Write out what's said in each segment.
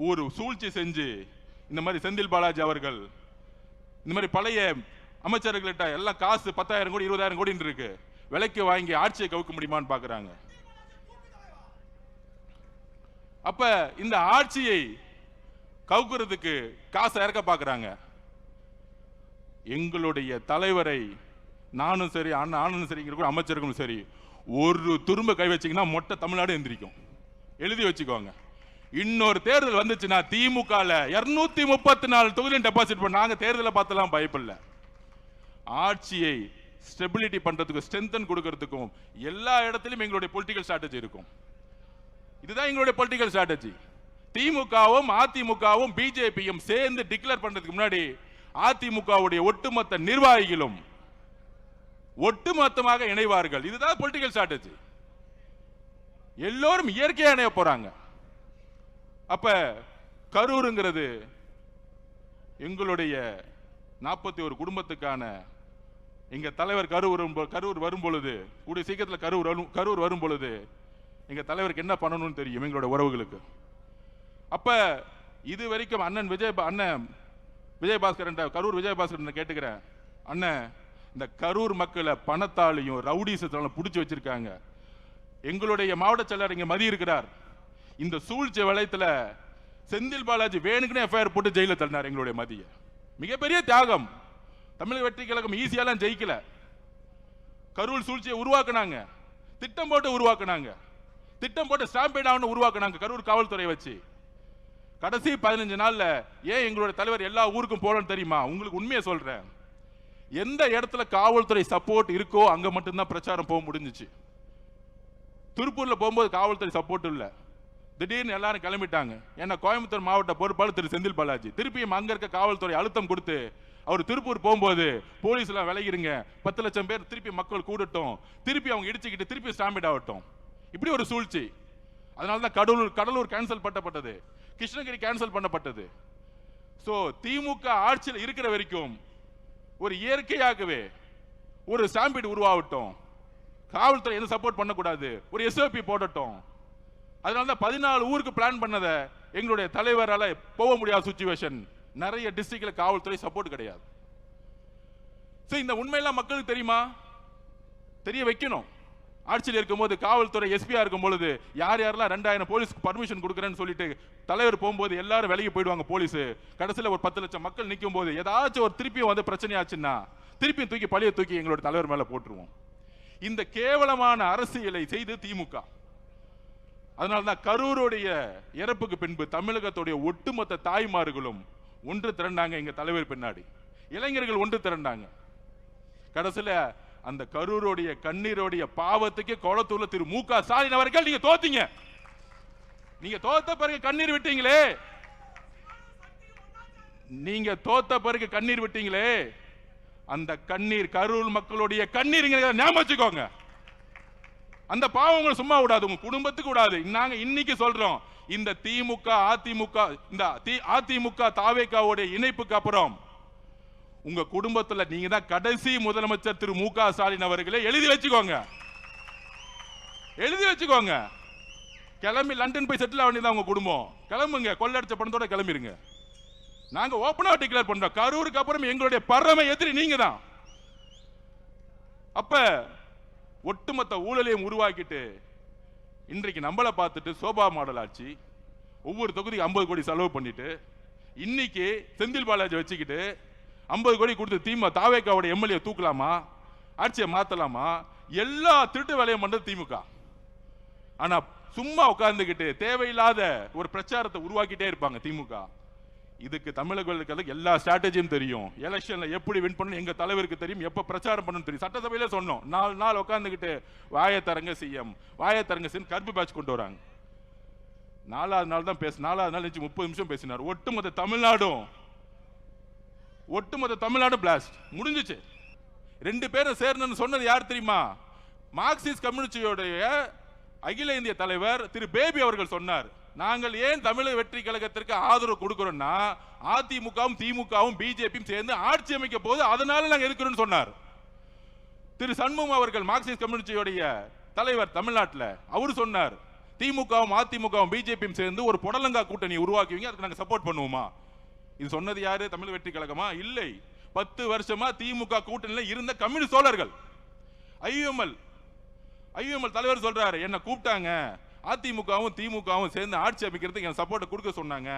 ஒரு சூழ்ச்சி செஞ்சு இந்த மாதிரி செந்தில் பாலாஜி அவர்கள் இந்த மாதிரி பழைய அமைச்சர்கள்ட்ட எல்லாம் காசு 10,000 கோடி 20,000 கோடின்னு இருக்கு, விலைக்கு வாங்கி ஆட்சியை கவுக்க முடியுமான்னு பாக்குறாங்க. அப்ப இந்த ஆட்சியை கவுக்குறதுக்கு காசை இறக்க பாக்குறாங்க. எங்களுடைய தலைவரை நானும் சரி அண்ணனும் சரி அமைச்சர்களும் சரி ஒரு துரும்ப கை வச்சீங்கன்னா மொட்டை தமிழ்நாடு எந்திரிக்கும். எழுதி வச்சுக்கோங்க. இன்னொரு தேர்தல் வந்துச்சுன்னா திமுக 234 தொகுதியும் டெபாசிட் பண்ண நாங்க தேர்தலை பார்த்தலாம் பயப்படல. ஆட்சியை ஸ்டெபிலிட்டி பண்றதுக்கும் ஸ்ட்ரென்தன் கொடுக்கிறதுக்கும் எல்லா இடத்திலும் எங்களுடைய பொலிட்டிக்கல் ஸ்ட்ராட்டஜி இருக்கும். இதுதான் எங்களுடைய பொலிட்டிக்கல் ஸ்ட்ராட்டஜி. திமுகவும் அதிமுகவும் பிஜேபியும் சேர்ந்து டிக்ளேர் பண்றதுக்கு முன்னாடி அதிமுகவுடைய ஒட்டுமொத்த நிர்வாகிகளும் ஒட்டுமொத்தமாக இணைவார்கள். இதுதான் பொலிட்டிக்கல் ஸ்ட்ராட்டஜி. எல்லோரும் இயற்கையா இணைய போறாங்க. அப்ப கரூருங்கிறது எங்களுடைய 41 குடும்பத்துக்கான எங்க தலைவர் கரூர் வரும் பொழுது, கூடிய சீக்கிரத்தில் கரூர் வரும் பொழுது எங்க தலைவருக்கு என்ன பண்ணணும்னு தெரியும் எங்களோட உறவுகளுக்கு. அப்ப இது வரைக்கும் அண்ணன் விஜயபாஸ்கர் கரூர் விஜயபாஸ்கர் கேட்டுக்கிறேன், அண்ணன் இந்த கரூர் மக்களை பணத்தாலையும் ரவுடிசத்தாலும் பிடிச்சி வச்சிருக்காங்க. எங்களுடைய மாவட்ட செயலர் இங்க மதி இருக்கிறார். இந்த சூழ்ச்சி வளையத்துல செந்தில் பாலாஜி வேணுக்குன்னு எஃப்ஐஆர் போட்டு ஜெயில தள்ளினார் எங்களுடைய மதிய. மிகப்பெரிய தியாகம். தமிழக வெற்றி கழகம் ஈஸியாலாம் ஜெயிக்கல. கரூர் சூழ்ச்சியை உருவாக்குனாங்க, திட்டம் போட்டு உருவாக்குனாங்க, திட்டம் போட்டு ஸ்டாம்பேட் ஆகணும் உருவாக்குனாங்க கரூர் காவல்துறை வச்சு. கடைசி 15 நாள்ல ஏன் எங்களுடைய தலைவர் எல்லா ஊருக்கும் போறோம்னு தெரியுமா? உங்களுக்கு உண்மையை சொல்றேன். எந்த இடத்துல காவல்துறை சப்போர்ட் இருக்கோ அங்க மட்டும்தான் பிரச்சாரம் போக முடிஞ்சிச்சு. திருப்பூர்ல போகும்போது காவல்துறை சப்போர்ட் இல்ல, திடீர்னு எல்லாரும் கிளம்பிட்டாங்க. ஏன்னா கோயம்புத்தூர் மாவட்ட பொறுப்பாளர் திரு செந்தில் பாலாஜி திருப்பியும் அங்க இருக்க காவல்துறை அழுத்தம் கொடுத்து அவர் திருப்பூர் போகும்போது போலீஸ் எல்லாம் விலகிருங்க, 10 லட்சம் பேர் திருப்பி மக்கள் கூடட்டும், திருப்பி அவங்க இடிச்சுக்கிட்டு திருப்பி ஸ்டாம்பிட் ஆகட்டும், இப்படி ஒரு சூழ்ச்சி. அதனாலதான் கடலூர் கேன்சல் பண்ணப்பட்டது, கிருஷ்ணகிரி கேன்சல் பண்ணப்பட்டது. சோ திமுக ஆட்சியில் இருக்கிற வரைக்கும் ஒரு இயற்கையாகவே ஒரு ஸ்டாம்பிட் உருவாகட்டும், காவல்துறை எதுவும் சப்போர்ட் பண்ணக்கூடாது, ஒரு எஸ்ஓபி போடட்டும். அதனாலதான் 14 ஊருக்கு பிளான் பண்ணதை எங்களுடைய தலைவரால போக முடியாத சிச்சுவேஷன். நிறைய டிஸ்ட்ரிக்ட்ல காவல்துறை சப்போர்ட் கிடையாது. இந்த உண்மையெல்லாம் மக்களுக்கு தெரியுமா? தெரிய வைக்கணும். ஆட்சியில் இருக்கும்போது காவல்துறை எஸ்பியா இருக்கும் பொழுது யார் யாரெல்லாம் 2000 போலீஸ்க்கு பர்மிஷன் கொடுக்குறேன்னு சொல்லிட்டு தலைவர் போகும்போது எல்லாரும் விலகி போயிடுவாங்க. போலீஸ் கடைசியில் ஒரு 10 லட்சம் மக்கள் நிற்கும் போது ஏதாச்சும் ஒரு திருப்பியும் வந்து பிரச்சனையாச்சுன்னா திருப்பியும் பழைய தூக்கி எங்களோட தலைவர் மேல போட்டுருவோம். இந்த கேவலமான அரசியலை செய்து திமுக. அதனால்தான் கரூருடைய இறப்புக்கு பின்பு தமிழகத்துடைய ஒட்டுமொத்த தாய்மார்களும் ஒன்று திரண்டாங்க எங்க தலைவர் பின்னாடி. இளைஞர்கள் ஒன்று திரண்டாங்க. கடைசியில அந்த கரூருடைய கண்ணீருடைய பாவத்துக்கு கொளத்தூர்ல திரு மு.க. ஸ்டாலின் அவர்கள் நீங்க தோத்தீங்க. நீங்க தோத்த பிறகு கண்ணீர் விட்டீங்களே, நீங்க தோத்த பிறகு கண்ணீர் விட்டீங்களே, அந்த கண்ணீர் கரூர் மக்களுடைய கண்ணீர் ஞாபகம் வச்சுக்கோங்க. அந்த பாவங்களை சும்மா விடாது, உங்க குடும்பத்துக்கு விடாது. நாங்க இன்னைக்கு சொல்றோம், இந்த திமுக அதிமுக தாவேகாவுடைய இணைப்புக்கு அப்புறம் உங்க குடும்பத்துல நீங்க தான் கடைசி முதலமைச்சர் திரு மு.க. ஸ்டாலின் அவர்களே. எழுதி வச்சுக்கோங்க, எழுதி வச்சுக்கோங்க. கிளம்பி லண்டன் போய் செட்டில் ஆகிதான் உங்க குடும்பம். கிளம்புங்க, கொள்ளடிச்ச பணத்தோட கிளம்பிருங்க. நாங்க ஓபனா டிக்ளேர் பண்றோம், கரூருக்கு அப்புறம் எங்களுடைய பரம எதிரி நீங்க தான். அப்ப ஒட்டுமொத்த ஊழலையும் உருவாக்கிட்டு இன்றைக்கு நம்மளை பார்த்துட்டு சோபா மாடல் ஆட்சி, ஒவ்வொரு தொகுதிக்கு 50 கோடி செலவு பண்ணிட்டு இன்னைக்கு செந்தில் பாலாஜி வச்சுக்கிட்டு 50 கோடி கொடுத்து தாவேகாவுடைய எம்எல்ஏ தூக்கலாமா, ஆட்சியை மாத்தலாமா, எல்லா திருட்டு வேலையும் பண்றது திமுக. ஆனா சும்மா உட்கார்ந்துகிட்டு தேவையில்லாத ஒரு பிரச்சாரத்தை உருவாக்கிட்டே இருப்பாங்க திமுக. இதுக்கு தமிழர்களுக்கு எல்லா ஸ்ட்ராட்டஜியும் தெரியும். எலெக்ஷன்ல எப்படி வின் பண்ணணும் எங்க தலைவருக்கு தெரியும், எப்ப பிரச்சாரம் பண்ணணும் தெரியும். சட்டசபையில சொன்னோம், 4 நாள் உட்கார்ந்துகிட்டு வாயத்தரங்க சிஎம் வாயத்தரங்க சிஎம் கருப்பு பேட்ச் கொண்டு வராங்க. 4வது நாள் தான் 4வது நாள் 30 நிமிஷம் பேசினார். ஒட்டுமொத்த தமிழ்நாடு பிளாஸ்ட் முடிஞ்சிச்சு. 2 பேரும் சேர்ந்து சொன்னது யார் தெரியுமா? மார்க்சிஸ்ட் கம்யூனிஸ்டோடைய அகில இந்திய தலைவர் திரு பேபி அவர்கள் சொன்னார், நாங்கள் ஏன் தமிழக வெற்றி கழகத்திற்கு ஆதரவு கொடுக்கிறோம்னா அதிமுகவும் திமுகவும் பிஜேபியும் சேர்ந்து ஆட்சி அமைக்க போது அதனால நாங்கள் எதுக்குறோம்னு சொன்னார். திரு சண்முகம் அவர்கள் மார்க்சிஸ்ட் கம்யூனிஸ்டோடைய தலைவர் தமிழ்நாட்டில் அவர் சொன்னார், திமுகவும் அதிமுகவும் பிஜேபியும் சேர்ந்து ஒரு புடலங்கா கூட்டணி உருவாக்குவீங்க, அதுக்கு நாங்க சப்போர்ட் பண்ணுவோமா? இது சொன்னது யாரு? தமிழ் வெற்றி கழகமா? இல்லை. 10 வருஷமா திமுக கூட்டணியில இருந்த கம்யூனிஸ்ட் தோழர்கள். ஐயுஎம்எல் தலைவர் சொல்றாரு, என்ன கூப்பிட்டாங்க, அதிமுகவும் திமுகவும் சேர்ந்து ஆட்சி அமைக்கிறதுக்கு என் சப்போர்ட் கொடுக்க சொன்னாங்க.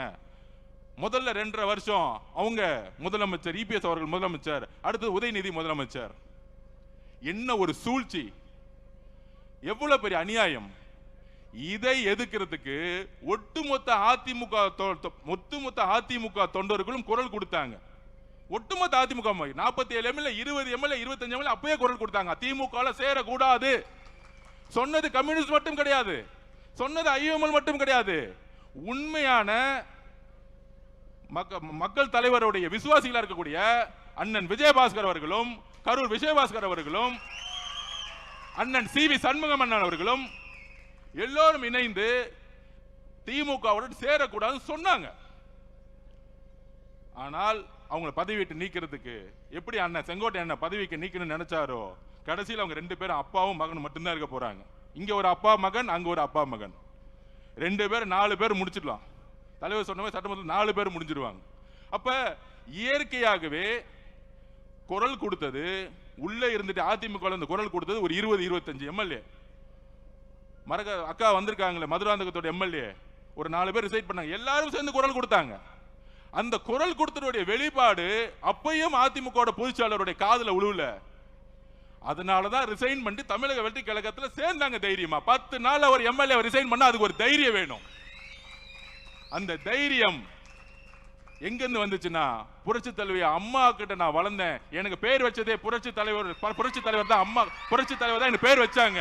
முதல்ல 2.5 வருஷம் அவங்க முதலமைச்சர் இபிஎஸ் அவர்கள் முதலமைச்சர், அடுத்து உதயநிதி முதலமைச்சர். என்ன ஒரு சூழ்ச்சி, எவ்வளவு பெரிய அநியாயம்! இதை எதிர்க்கிறதுக்கு ஒட்டுமொத்த அதிமுக தொண்டர்களும் குரல் கொடுத்தாங்க. ஒட்டுமொத்த அதிமுக 47 எம்எல்ஏ 20 எம்எல்ஏ 25 எம்எல்ஏ அப்பவே குரல் கொடுத்தாங்க, திமுக சேரக்கூடாது. சொன்னது கம்யூனிஸ்ட் மட்டும் கிடையாது, சொன்னது ஐஎம்எல் மட்டும் கிடையாது, உண்மையான மக்கள் தலைவருடைய விசுவாசிகளா இருக்கக்கூடிய அண்ணன் விஜயபாஸ்கர் அவர்களும், கரூர் விஜயபாஸ்கர் அவர்களும், அண்ணன் சி.வி. சண்முகம் அண்ணன் அவர்களும் எல்லோரும் இணைந்து திமுகவுடன் சேரக்கூடாதுன்னு சொன்னாங்க. ஆனால் அவங்களை பதவி விட்டு நீக்கிறதுக்கு எப்படி அண்ணன் செங்கோட்டை அண்ணன் பதவிக்கு நீக்கணும்னு நினைச்சாரோ, கடைசியில் அவங்க 2 பேரும் அப்பாவும் மகனும் மட்டும்தான் இருக்க போறாங்க. இங்க ஒரு அப்பா மகன், அங்க ஒரு அப்பா மகன், 2 பேர் 4 பேர் முடிச்சிடலாம். தலைவர் சொன்ன மாதிரி சட்டமன்றத்தில் 4 பேர் முடிஞ்சிருவாங்க. அப்ப இயற்கையாகவே குரல் கொடுத்தது, உள்ள இருந்துட்டு அதிமுக குரல் கொடுத்தது ஒரு 20-25 எம்எல்ஏ. அக்கா வந்திருக்காங்களே மதுராந்தகத்தோட எம்எல்ஏ, ஒரு 4 பேர் ரிசைட் பண்ணாங்க, எல்லாரும் சேர்ந்து குரல் கொடுத்தாங்க. அந்த குரல் கொடுத்ததுடைய வெளிப்பாடு அப்பையும் அதிமுக பொதுச்சாளருடைய காதுல உழுவல. அதனாலதான் ரிசைன் பண்ணி தமிழக வெற்றி கழகத்தில் சேர்ந்தாங்க தைரியமா. 10 நாள் அவர் எம்எல்ஏ ரிசைன் பண்ணா அதுக்கு ஒரு தைரியம் வேணும். அந்த தைரியம் எங்கிருந்து வந்துச்சுன்னா, புரட்சி தலைவி அம்மா கிட்ட நான் வளர்ந்தேன், எனக்கு பேர் வச்சதே புரட்சி தலைவர் தான், அம்மா புரட்சி தலைவர் தான் எனக்கு பேர் வச்சாங்க.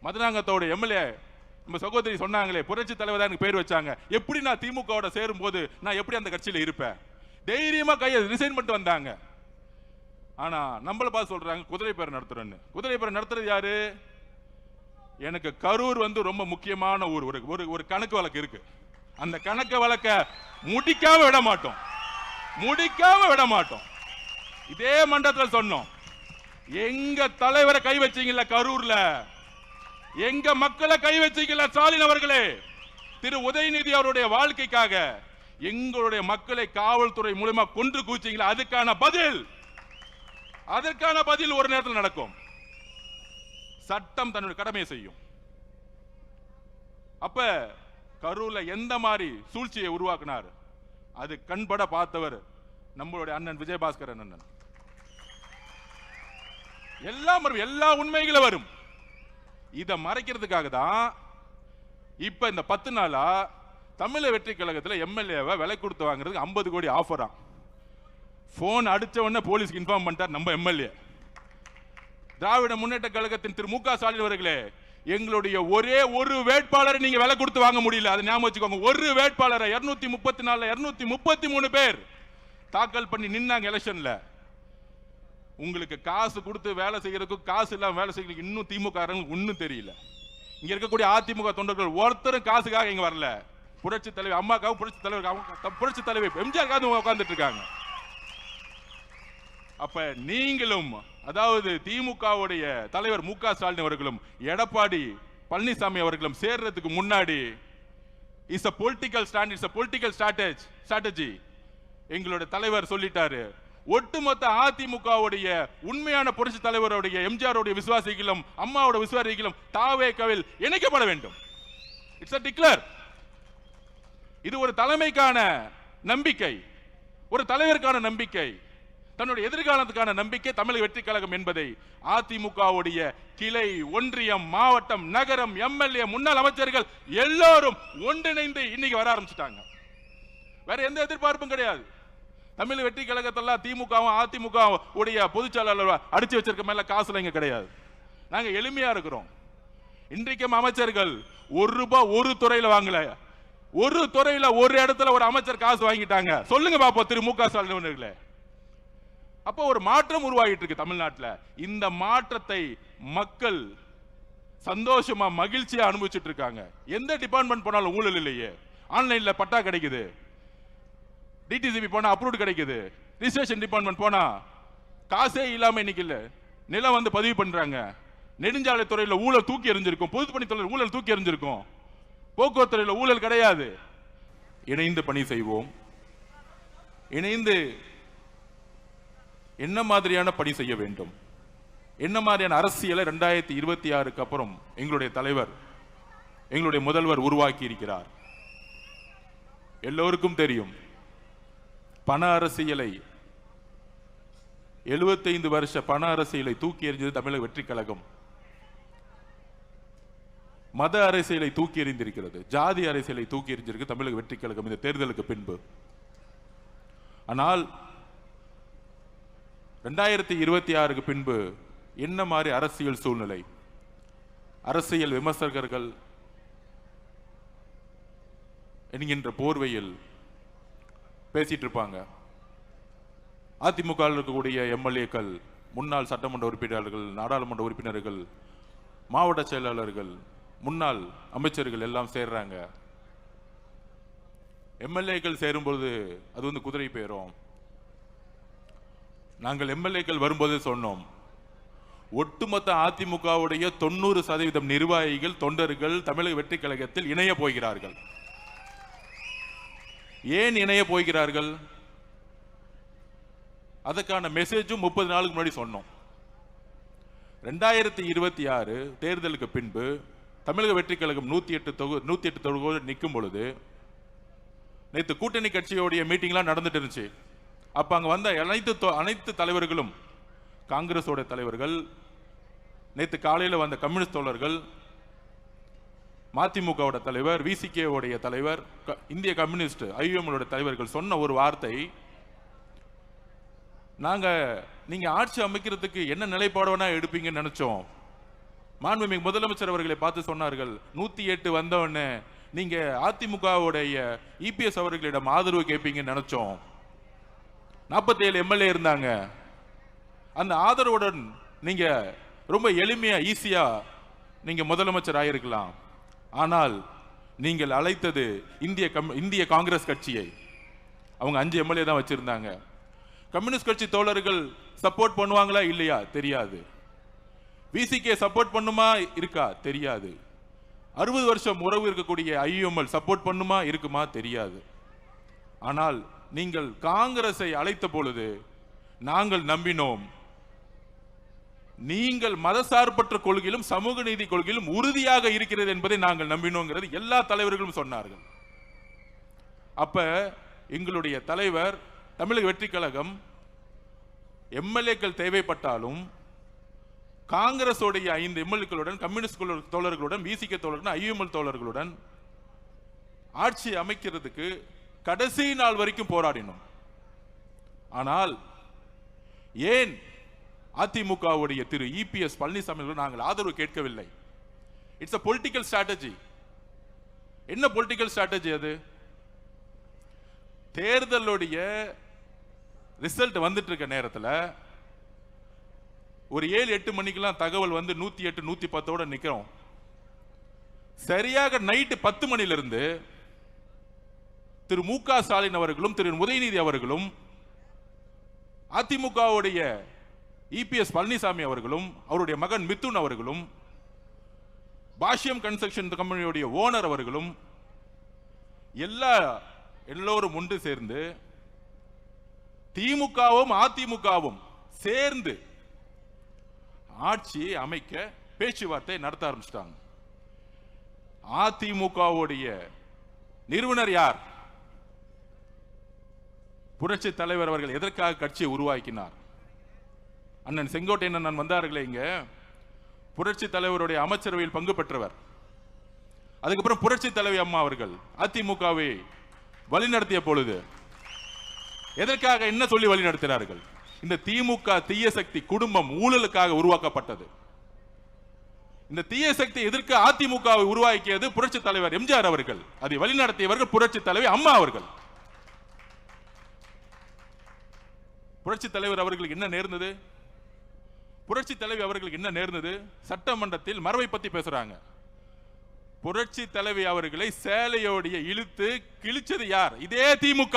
மதுராங்கத்தோட எம்எல்ஏ நம்ம சகோதரி சொன்னாங்களே, புரட்சி தலைவர் தான் எனக்கு பேர் வச்சாங்க. எப்படி நான் திமுகவோட சேரும் போது நான் எப்படி அந்த கட்சியில இருப்பேன்? தைரியமா கையை ரிசைன் பண்ணிட்டு வந்தாங்க. ஆனா நம்மள பார்த்து சொல்றாங்க குதிரை பேர் நடத்துறேன்னு. குதிரை பேர் நடத்துறது யாரு? எனக்கு கரூர் ரொம்ப முக்கியமான ஊர். ஒரு கணக்கு வழக்கு இருக்கு. அந்த கணக்கு வழக்க முடிக்காம விட மாட்டோம். இதே மண்டலத்தில் சொன்னோம், எங்க தலைவரை கை வச்சீங்கல்ல கரூர்ல, எங்க மக்களை கை வச்சீங்கல்ல ஸ்டாலின் அவர்களே, திரு உதயநிதி அவருடைய வாழ்க்கைக்காக எங்களுடைய மக்களை காவல்துறை மூலமா கொன்று கூச்சீங்களா, அதற்கான பதில் ஒரு நேரத்தில் நடக்கும். சட்டம் தன்னுடைய கடமையை செய்யும். அப்ப கரூர்ல எந்த மாதிரி சூழ்ச்சியை உருவாக்கினார், அது கண்பட பார்த்தவர் நம்மளுடைய அண்ணன் விஜயபாஸ்கர் அண்ணன். எல்லா உண்மைகளும் வரும். இதை மறைக்கிறதுக்காக தான் இப்ப இந்த 10 நாளா தமிழக வெற்றி கழகத்தில் எம்எல்ஏவை விலை கொடுத்து வாங்குறதுக்கு 50 கோடி ஆஃபரா. போன் அடிச்ச உடனே போலீஸ்க்கு இன்ஃபார்ம் பண்ணிட்டார் நம்ம எம்எல்ஏ. திராவிட முன்னேற்ற கழகத்தின் திரு மு க ஸ்டாலின் அவர்களே, எங்களுடைய ஒரே ஒரு வேட்பாளரை நீங்க விலை கொடுத்து வாங்க முடியல, அதை ஞாபகம் வச்சுக்கோங்க. ஒரு வேட்பாளரை 234 233 பேர் தாக்கல் பண்ணி நின்னாங்க எலெக்ஷன்ல. உங்களுக்கு காசு கொடுத்து வேலை செய்யறதுக்கு, காசு இல்லாம வேலை செய்யறதுக்கு இன்னும் திமுக ஒன்னும் தெரியல. இங்க இருக்கக்கூடிய அதிமுக தொண்டர்கள் ஒருத்தரும் காசுக்காக இங்க வரல. புரட்சி தலைவர் அம்மாக்காகவும் புரட்சி தலைவர் எம்ஜிஆருக்காக உட்கார்ந்துட்டு இருக்காங்க. அப்ப நீங்களும், அதாவது திமுகவுடைய தலைவர் மு க ஸ்டாலின் அவர்களும் எடப்பாடி பழனிசாமி அவர்களும் சேர்றதுக்கு முன்னாடி is a political stand, it's a political strategy. எங்களுடைய தலைவர் சொல்லிட்டாரு, ஒட்டுமொத்த அதிமுகவுடைய உண்மையான புரட்சி தலைவருடைய எம்ஜிஆருடைய விசுவாசிகளும் அம்மாவோட விசுவாசிகளும் தாவேகவில் இணைக்கப்பட வேண்டும். It's a declare. இது ஒரு தலைமைக்கான நம்பிக்கை, ஒரு தலைவருக்கான நம்பிக்கை, தன்னுடைய எதிர்காலத்துக்கான நம்பிக்கை தமிழக வெற்றி கழகம் என்பதை அதிமுகவுடைய கிளை, ஒன்றியம், மாவட்டம், நகரம், எம்எல்ஏ, முன்னாள் அமைச்சர்கள் எல்லோரும் ஒன்றிணைந்து இன்னைக்கு வர ஆரம்பிச்சுட்டாங்க. வேற எந்த எதிர்பார்ப்பும் கிடையாது. தமிழக வெற்றி கழகத்தெல்லாம் திமுகவும் அதிமுக உடைய பொதுச்செயலாளர் அடிச்சு வச்சிருக்க மேல காசுல இங்க கிடையாது. நாங்க எளிமையா இருக்கிறோம். இன்றைக்கும் அமைச்சர்கள் ₹1 ஒரு துறையில வாங்கல, ஒரு துறையில ஒரு இடத்துல ஒரு அமைச்சர் காசு வாங்கிட்டாங்க. சொல்லுங்க பாப்போம் திரு மு க ஸ்டாலின் அவர்களே. அப்போ ஒரு மாற்றம் உருவாகிட்டு இருக்கு தமிழ்நாட்டில். இந்த மாற்றத்தை மக்கள் சந்தோஷமா மகிழ்ச்சியா அனுபவிச்சுட்டு இருக்காங்க. எந்த டிபார்ட்மெண்ட் போனாலும் ஊழல் இல்லையே. ஆன்லைன்ல பட்டா கிடைக்குது, டிடிசிபி போனா அப்ரூவ்ட் கிடைக்குது, ரிஜிஸ்ட்ரேஷன் டிபார்ட்மெண்ட் போனா காசே இல்லாம இன்னைக்கு இல்ல நிலம் பதிவு பண்றாங்க. நெடுஞ்சாலைத்துறையில் ஊழல் தூக்கி எறிஞ்சிருக்கும், பொதுப்பணித்துறையில் ஊழல் தூக்கி எறிஞ்சிருக்கும், போக்குவரத்து துறையில் ஊழல் கிடையாது. இணைந்து பணி செய்வோம். இணைந்து என்ன மாதிரியான பணி செய்ய வேண்டும், என்ன மாதிரியான அரசியலை 2026க்கு அப்புறம் எங்களுடைய தலைவர், எங்களுடைய முதல்வர் உருவாக்கி இருக்கிறார். எல்லோருக்கும் தெரியும், பண அரசியலை 75 வருஷ பண அரசியலை தூக்கி எறிஞ்சது தமிழக வெற்றி கழகம். மத அரசியலை தூக்கி எறிந்திருக்கிறது, ஜாதி அரசியலை தூக்கி எறிஞ்சிருக்கு தமிழக வெற்றி கழகம் இந்த தேர்தலுக்கு பின்பு. ஆனால் 2026க்கு பின்பு என்ன மாதிரி அரசியல் சூழ்நிலை, அரசியல் விமர்சகர்கள் என்கின்ற போர்வையில் பேசிட்டு இருப்பாங்க. அதிமுக இருக்கக்கூடிய எம்எல்ஏக்கள், முன்னாள் சட்டமன்ற உறுப்பினர்கள், நாடாளுமன்ற உறுப்பினர்கள், மாவட்ட செயலாளர்கள், முன்னாள் அமைச்சர்கள் எல்லாம் சேர்றாங்க. எம்எல்ஏக்கள் சேரும்போது அது வந்து குதிரை பேரும். நாங்கள் எம்எல்ஏக்கள் வரும்போது சொன்னோம், ஒட்டுமொத்த அதிமுகவுடைய 90% நிர்வாகிகள், தொண்டர்கள் தமிழக வெற்றி கழகத்தில் இணைய போகிறார்கள். ஏன் இணைய போகிறார்கள்? அதற்கான மெசேஜும் 30 நாளுக்கு முன்னாடி சொன்னோம். 2026 தேர்தலுக்கு பின்பு தமிழக வெற்றி கழகம் 108 தொகுதியோடு நிற்கும் பொழுது, நேற்று கூட்டணி கட்சியோடைய மீட்டிங்லாம் நடந்துட்டு இருந்துச்சு. அப்ப அங்க வந்த அனைத்து தலைவர்களும், காங்கிரஸோட தலைவர்கள், நேற்று காலையில் வந்த கம்யூனிஸ்ட் தோழர்கள், மதிமுகவோட தலைவர், விசிகே உடைய தலைவர், இந்திய கம்யூனிஸ்ட் ஐஎம்ஓட தலைவர்கள் சொன்ன ஒரு வார்த்தை, நீங்க ஆட்சி அமைக்கிறதுக்கு என்ன நிலைப்பாடுனா எடுப்பீங்கன்னு நினைச்சோம். மாண்புமிகு முதலமைச்சர் அவர்களை பார்த்து சொன்னார்கள், 108 வந்தவொடனே நீங்க அதிமுகவுடைய இபிஎஸ் அவர்களிடம் ஆதரவு கேட்பீங்கன்னு நினைச்சோம். 47 எம்எல்ஏ இருந்தாங்க. அந்த ஆதரவுடன் நீங்க ரொம்ப எளிமையா, ஈஸியா நீங்க முதலமைச்சர் ஆயிருக்கலாம். ஆனால் நீங்கள் அழைத்தது இந்திய காங்கிரஸ் கட்சியை. அவங்க 5 எம்எல்ஏ தான் வச்சிருந்தாங்க. கம்யூனிஸ்ட் கட்சி தோழர்கள் சப்போர்ட் பண்ணுவாங்களா இல்லையா தெரியாது. விசிகே சப்போர்ட் பண்ணுமா இருக்கா தெரியாது. 60 வருஷம் உறவு இருக்கக்கூடிய ஐஎம்எல் சப்போர்ட் பண்ணுமா இருக்குமா தெரியாது. ஆனால் நீங்கள் காங்கிரஸை அழைத்த பொழுது நாங்கள் நம்பினோம், நீங்கள் மதசார்பற்ற கொள்கையிலும் சமூக நீதி கொள்கையிலும் உறுதியாக இருக்கிறது என்பதை நாங்கள் நம்பினோங்கிறது எல்லா தலைவர்களும் சொன்னார்கள். அப்ப எங்களுடைய தலைவர், தமிழக வெற்றி கழகம், எம்எல்ஏக்கள் தேவைப்பட்டாலும் காங்கிரஸோடைய 5 எம்எல்ஏக்களுடன், கம்யூனிஸ்ட் தோழர்களுடன், விசிகே தோழர்களுடன், ஐஎம்எல் தோழர்களுடன் ஆட்சி அமைக்கிறதுக்கு கடைசி நாள் வரைக்கும் போராடினோம். ஆனால் ஏன் அதிமுகவுடைய திரு இபிஎஸ் பழனிசாமி நாங்கள் ஆதரவு கேட்கவில்லை? It's a political strategy. என்ன பொலிட்டிக்கல் ஸ்ட்ராட்டஜி அது? தேர்தலுடைய ரிசல்ட் வந்துட்டு இருக்க நேரத்தில் ஒரு 7-8 மணிக்கெல்லாம் தகவல் வந்து 108 110 நிக்கிறோம். சரியாக நைட்டு 10 மணிலிருந்து திரு மு.க. ஸ்டாலின் அவர்களும் திரு உதயநிதி அவர்களும் அதிமுகவுடைய இபிஎஸ் பழனிசாமி அவர்களும் அவருடைய மகன் மிதுன் அவர்களும் பாஷ்யம் கன்ஸ்ட்ரக்ஷன் கம்பெனியுடைய ஓனர் அவர்களும் எல்லோரும் ஒன்று சேர்ந்து திமுகவும் அதிமுகவும் சேர்ந்து ஆட்சியை அமைக்க பேச்சுவார்த்தை நடத்த ஆரம்பிச்சிட்டாங்க. அதிமுகவுடைய நிறுவனர் யார்? புரட்சி தலைவர் அவர்கள் எதற்காக கட்சியை உருவாக்கினார்? அண்ணன் செங்கோட்டையன் வந்தார்களே இங்க, புரட்சி தலைவருடைய அமைச்சரவையில் பங்கு பெற்றவர். அதுக்கப்புறம் புரட்சி தலைவி அம்மா அவர்கள் அதிமுகவை வழிநடத்திய பொழுது எதற்காக என்ன சொல்லி வழிநடத்தினார்கள்? இந்த திமுக தீய சக்தி குடும்பம் ஊழலுக்காக உருவாக்கப்பட்டது. இந்த தீய சக்தி எதற்கு அதிமுகவை உருவாக்கியது புரட்சி தலைவர் எம்ஜிஆர் அவர்கள், அதை வழிநடத்தியவர்கள் புரட்சி தலைவி அம்மா அவர்கள். புரட்சி தலைவர் அவர்களுக்கு என்ன நேர்ந்தது? புரட்சி தலைவி அவர்களுக்கு என்ன நேர்ந்தது? சட்டமன்றத்தில் மரபை பத்தி பேசுறாங்க. புரட்சி தலைவி அவர்களை சேலையோடைய இழுத்து கிழிச்சது யார்? இதே திமுக.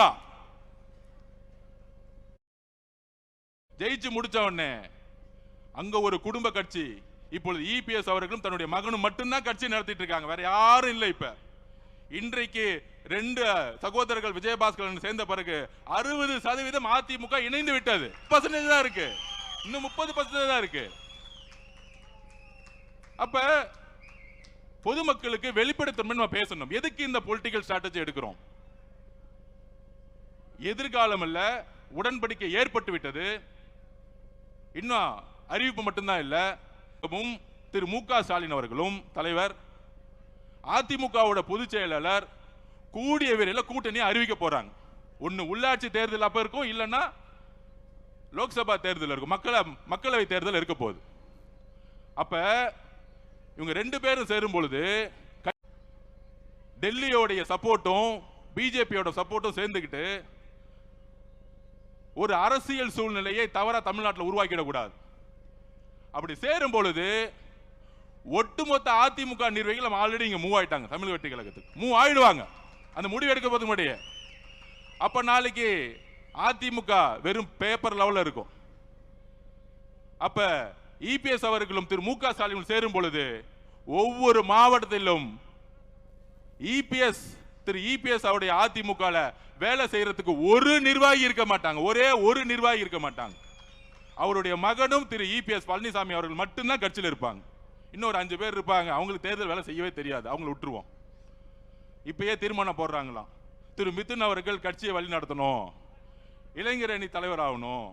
ஜெயிச்சு முடிச்ச உடனே அங்க ஒரு குடும்ப கட்சி, இப்பொழுது இபிஎஸ் அவர்களும் தன்னுடைய மகனும் மட்டும்தான் கட்சி நடத்திட்டு இருக்காங்க, வேற யாரும் இல்லை. இப்ப இன்றைக்கு 2 சகோதரர்கள் விஜயபாஸ்கரன் சேர்ந்த பிறகு 60% அதிமுக இணைந்து விட்டது. % தான் இருக்கு, இன்னும் 30% தான் இருக்கு. அப்ப பொதுமக்களுக்கு வெளிப்படைத்தன்மை நம்ம பேசணும். எதுக்கு இந்த பொலிட்டிக்கல் ஸ்ட்ராட்டஜி எடுக்கிறோம்? எதிர்காலம் இல்ல, உடன்படிக்கை ஏற்பட்டு விட்டது, இன்னும் அறிவிப்பு மட்டும்தான் இல்ல. திரு மு.க. ஸ்டாலின் அவர்களும் தலைவர், அதிமுகவோட பொதுச் செயலாளர் கூடிய விரைவில் கூட்டணி அறிவிக்க போறாங்க. ஒன்னு உள்ளாட்சி தேர்தல் அப்ப இருக்கும், இல்லைன்னா லோக்சபா தேர்தல் இருக்கும், மக்களவை தேர்தல் இருக்க போகுது. அப்ப இவங்க 2 பேரும் சேரும் பொழுது டெல்லியோடைய சப்போர்ட்டும் பிஜேபியோட சப்போர்ட்டும் சேர்ந்துக்கிட்டு ஒரு அரசியல் சூழ்நிலையை தவறா தமிழ்நாட்டில் உருவாக்கிடக்கூடாது. அப்படி சேரும் பொழுது ஒட்டுமொத்த அதிமுக நிர்வாகிகள் ஆல்ரெடி இங்க மூவ் ஆயிட்டாங்க, தமிழ் வெற்றி கழகத்துக்கு மூவ் ஆயிடுவாங்க அந்த முடிவு எடுக்க போது முன்னாடியே. அப்ப நாளைக்கு அதிமுக வெறும் பேப்பர் லெவல்ல இருக்கும். அப்ப இபிஎஸ் அவர்களும் திரு மு.க. ஸ்டாலின் சேரும் பொழுது ஒவ்வொரு மாவட்டத்திலும் திரு இபிஎஸ் அவருடைய அதிமுக வேலை செய்யறதுக்கு ஒரு நிர்வாகி இருக்க மாட்டாங்க, ஒரே ஒரு நிர்வாகி இருக்க மாட்டாங்க. அவருடைய மகனும் திரு இபிஎஸ் பழனிசாமி அவர்கள் மட்டும்தான் கட்சியில் இருப்பாங்க. இன்னொரு 5 பேர் இருப்பாங்க, அவங்களுக்கு தேர்தல் வேலை செய்யவே தெரியாது, அவங்களை விட்டுருவோம். இப்பயே தீர்மானம் போடுறாங்களாம், திரு மிதுன் அவர்கள் கட்சியை வழி நடத்தணும், இளைஞர் அணி தலைவர் ஆகணும்.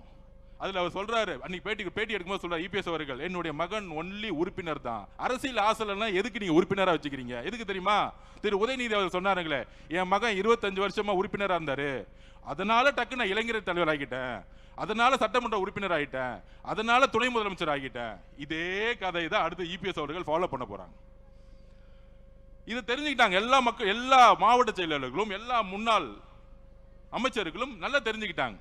அதுல அவர் சொல்றாரு, அன்னைக்கு பேட்டி எடுக்கும்போது சொல்றாரு இபிஎஸ் அவர்கள், என்னுடைய மகன் ஒன்லி உறுப்பினர் தான், அரசியல் ஆசைலாம் எதுக்கு நீங்க உறுப்பினரா வச்சுக்கிறீங்க? எதுக்கு தெரியுமா? திரு உதயநிதி அவர் சொன்னாருங்களே, என் மகன் 25 வருஷமா உறுப்பினரா இருந்தாரு, அதனால டக்கு நான் இளைஞர் தலைவர் ஆகிட்டேன், அதனால சட்டமன்ற உறுப்பினர் ஆகிட்டேன், அதனால துணை முதலமைச்சர் ஆகிட்டேன். இதே கதை தான் அடுத்து இபிஎஸ் அவர்கள் ஃபாலோ பண்ண போறாங்க. இதை தெரிஞ்சுக்கிட்டாங்க எல்லா மாவட்ட செயலாளர்களும், எல்லா முன்னாள் அமைச்சர்களும் நல்லா தெரிஞ்சுக்கிட்டாங்க.